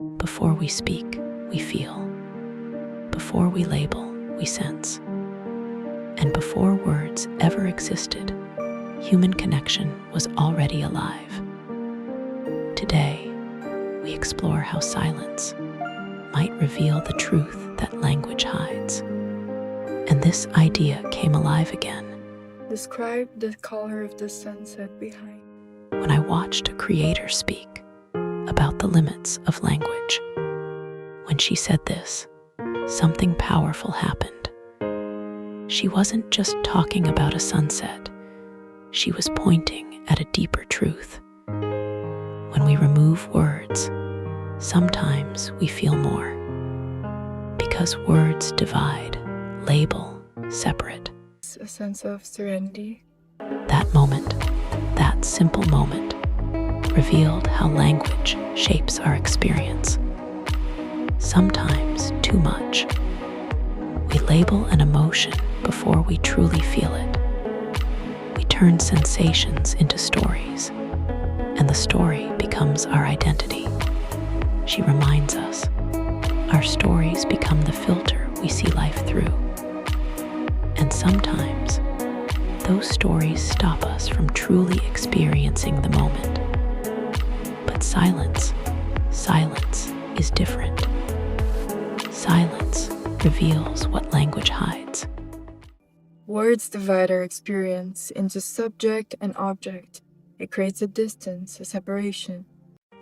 Before we speak, we feel. Before we label, we sense. And before words ever existed, human connection was already alive. Today, we explore how silence might reveal the truth that language hides. And this idea came alive again. Describe the color of the sunset behind. When I watched a creator speak about the limits of language. When she said this, something powerful happened. She wasn't just talking about a sunset. She was pointing at a deeper truth. When we remove words, sometimes we feel more. Because words divide, label, separate. It's a sense of serenity. That moment, that simple moment, revealed how language shapes our experience. Sometimes too much. We label an emotion before we truly feel it. We turn sensations into stories, and the story becomes our identity. She reminds us, our stories become the filter we see life through. And sometimes, those stories stop us from truly experiencing the moment. But silence is different. Silence reveals what language hides. Words divide our experience into subject and object. It creates a distance, a separation.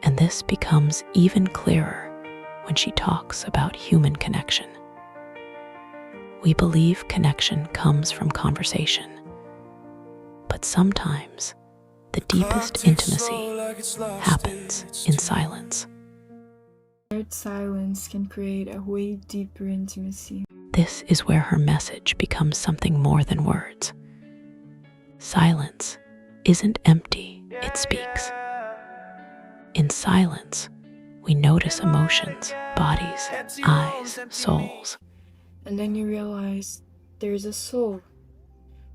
And this becomes even clearer when she talks about human connection. We believe connection comes from conversation. But sometimes, the deepest intimacy happens in silence. Shared silence can create a way deeper intimacy. This is where her message becomes something more than words. Silence isn't empty, it speaks. In silence, we notice emotions, bodies, eyes, souls. And then you realize there's a soul.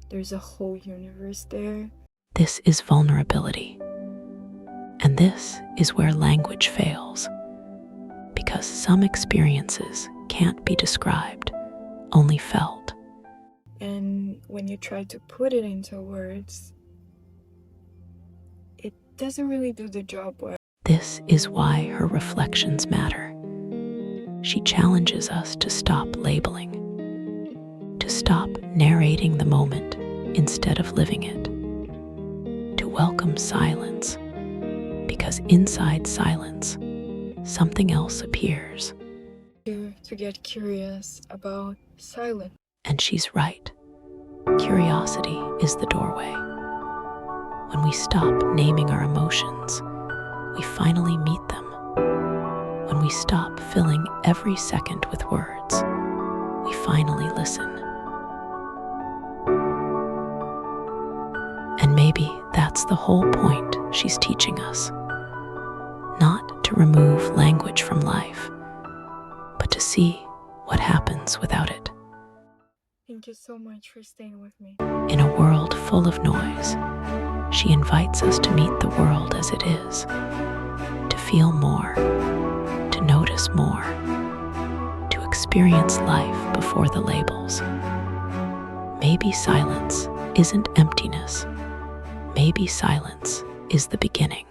There's a whole universe there. This is vulnerability. And this is where language fails. Because some experiences can't be described, only felt. And when you try to put it into words, it doesn't really do the job well. This is why her reflections matter. She challenges us to stop labeling, to stop narrating the moment instead of living it, to welcome silence, because inside silence, something else appears. To get curious about silence. And she's right. Curiosity is the doorway. When we stop naming our emotions, we finally meet them. When we stop filling every second with words, we finally listen. And maybe that's the whole point she's teaching us. Not to remove language from life, but to see what happens without it. Thank you so much for staying with me. In a world full of noise, she invites us to meet the world as it is, to feel more, to notice more, to experience life before the labels. Maybe silence isn't emptiness. Maybe silence is the beginning.